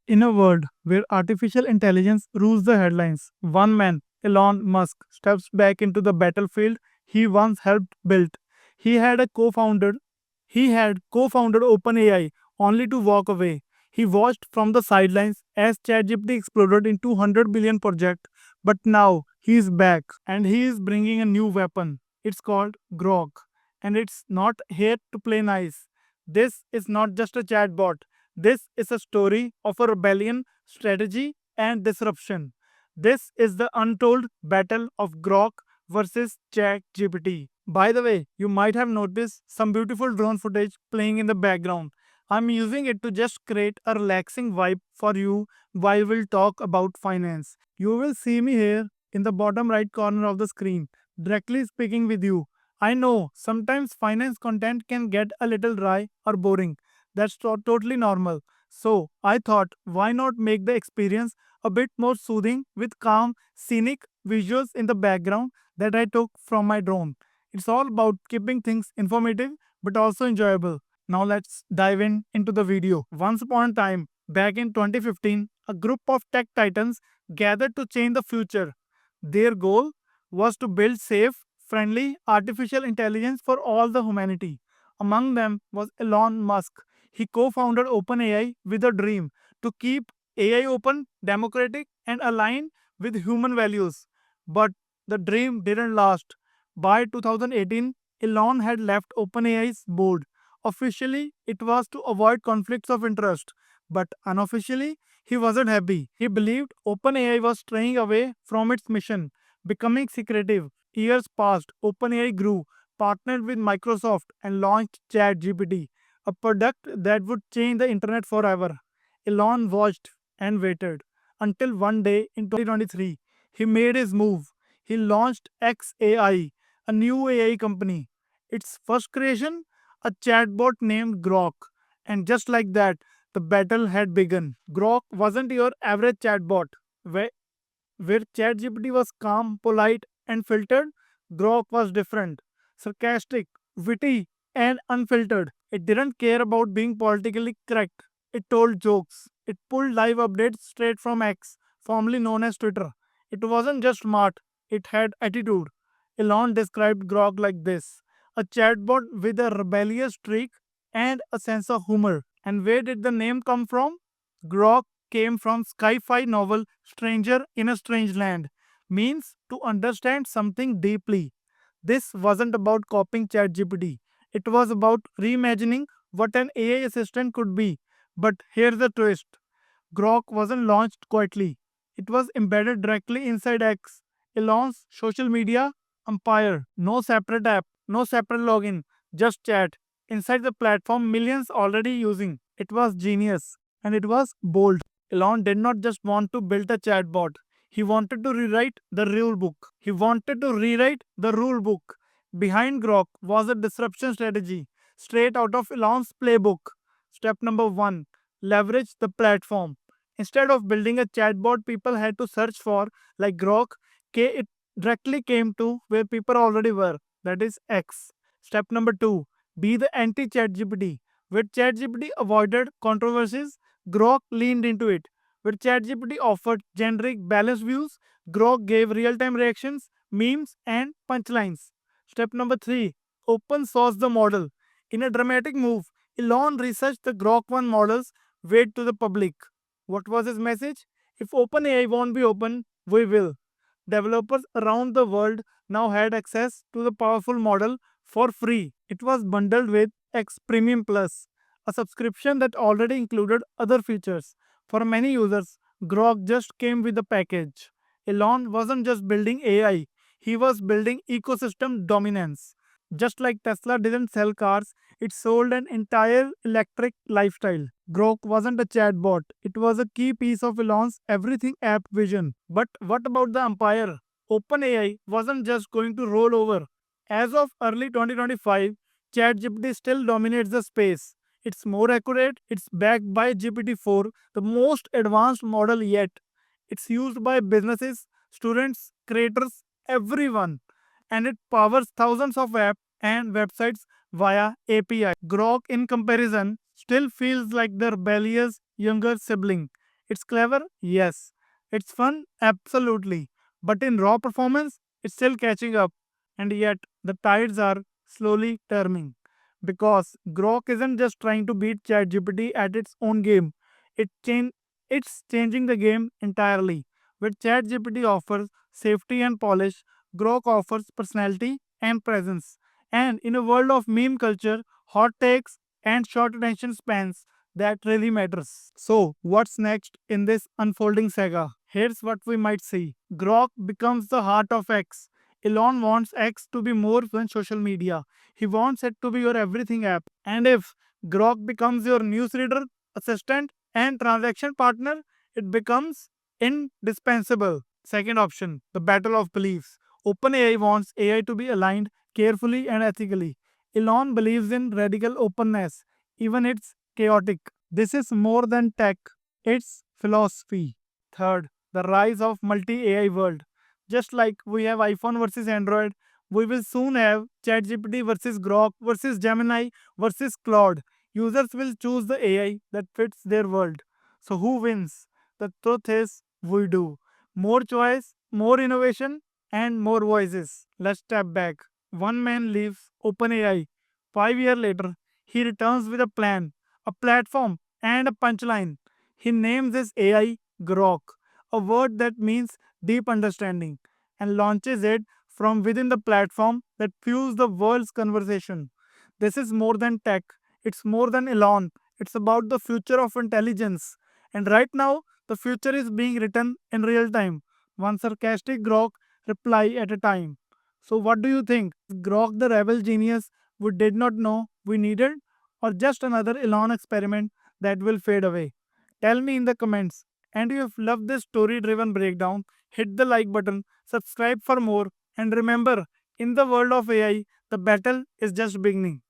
In a world where artificial intelligence rules the headlines, one man, Elon Musk, steps back into the battlefield he once helped build. He had a co-founder. He had co-founded OpenAI only to walk away. He watched from the sidelines as ChatGPT exploded into 100 billion project, but now he is back and he is bringing a new weapon. It's called Grok, and it's not here to play nice. This is not just a chatbot. This is a story of a rebellion, strategy, and disruption. This is the untold battle of Grok versus ChatGPT. By the way, you might have noticed some beautiful drone footage playing in the background. I'm using it to just create a relaxing vibe for you while we'll talk about finance. You will see me here in the bottom right corner of the screen, directly speaking with you. I know sometimes finance content can get a little dry or boring. That's totally normal. So, I thought, why not make the experience a bit more soothing with calm, scenic visuals in the background that I took from my drone? It's all about keeping things informative but also enjoyable. Now, let's dive into the video. Once upon a time, back in 2015, a group of tech titans gathered to change the future. Their goal was to build safe, friendly artificial intelligence for all the humanity. Among them was Elon Musk. He co-founded OpenAI with a dream to keep AI open, democratic, and aligned with human values. But the dream didn't last. By 2018, Elon had left OpenAI's board. Officially, it was to avoid conflicts of interest, but unofficially, he wasn't happy. He believed OpenAI was straying away from its mission, becoming secretive. Years passed, OpenAI grew, partnered with Microsoft, and launched ChatGPT, a product that would change the internet forever. Elon watched and waited until one day in 2023, he made his move. He launched XAI, a new AI company. Its first creation, a chatbot named Grok. And just like that, the battle had begun. Grok wasn't your average chatbot. Where ChatGPT was calm, polite, and filtered, Grok was different, sarcastic, witty, and unfiltered. It didn't care about being politically correct. It told jokes. It pulled live updates straight from X, formerly known as Twitter. It wasn't just smart, it had attitude. Elon described Grok like this: a chatbot with a rebellious streak and a sense of humor. And where did the name come from? Grok came from sci-fi novel Stranger in a Strange Land, means to understand something deeply. This wasn't about copying ChatGPT. It was about reimagining what an AI assistant could be. But here's the twist. Grok wasn't launched quietly. It was embedded directly inside X, Elon's social media empire. No separate app, no separate login, just chat. Inside the platform millions already using. It was genius and it was bold. Elon did not just want to build a chatbot. He wanted to rewrite the rule book. He wanted to rewrite the rule book. Behind Grok was a disruption strategy straight out of Elon's playbook. Step number 1: leverage the platform. Instead of building a chatbot people had to search for, like Grok, it directly came to where people already were, that is X. Step number 2: be the anti ChatGPT. Where ChatGPT avoided controversies, Grok leaned into it. Where ChatGPT offered generic balanced views, Grok gave real time reactions, memes, and punchlines. Step number 3: open source the model. In a dramatic move, Elon researched the Grok 1 models weighed to the public. What was his message? If OpenAI won't be open, we will. Developers around the world now had access to the powerful model for free. It was bundled with X Premium Plus, a subscription that already included other features. For many users, Grok just came with the package. Elon wasn't just building AI, he was building ecosystem dominance. Just like Tesla didn't sell cars, it sold an entire electric lifestyle. Grok wasn't a chatbot, it was a key piece of Elon's everything app vision. But what about the empire? OpenAI wasn't just going to roll over. As of early 2025, ChatGPT still dominates the space. It's more accurate, it's backed by GPT-4, the most advanced model yet. It's used by businesses, students, creators, everyone, and it powers thousands of apps and websites via API. Grok, in comparison, still feels like the rebellious younger sibling. It's clever? Yes. It's fun? Absolutely. But in raw performance, it's still catching up. And yet, the tides are slowly turning. Because Grok isn't just trying to beat ChatGPT at its own game, it chan- it's changing the game entirely. Where ChatGPT offers safety and polish, Grok offers personality and presence. And in a world of meme culture, hot takes, and short attention spans, that really matters. So, what's next in this unfolding saga? Here's what we might see. Grok becomes the heart of X. Elon wants X to be more than social media. He wants it to be your everything app. And if Grok becomes your newsreader, assistant, and transaction partner, it becomes indispensable. Second option, the battle of beliefs. OpenAI wants AI to be aligned carefully and ethically. Elon believes in radical openness, even it's chaotic. This is more than tech, it's philosophy. Third, the rise of multi-AI world. Just like we have iPhone versus Android, we will soon have ChatGPT versus Grok versus Gemini versus Claude. Users will choose the AI that fits their world. So who wins? The truth is we do. More choice, more innovation, and more voices. Let's step back. One man leaves OpenAI. 5 years later, he returns with a plan, a platform, and a punchline. He names his AI Grok, a word that means deep understanding, and launches it from within the platform that fuels the world's conversation. This is more than tech, it's more than Elon, it's about the future of intelligence. And right now, the future is being written in real time, one sarcastic Grok reply at a time. So, what do you think? Grok the rebel genius we did not know we needed, or just another Elon experiment that will fade away? Tell me in the comments. And if you loved this story driven breakdown, hit the like button, subscribe for more, and remember, in the world of AI, the battle is just beginning.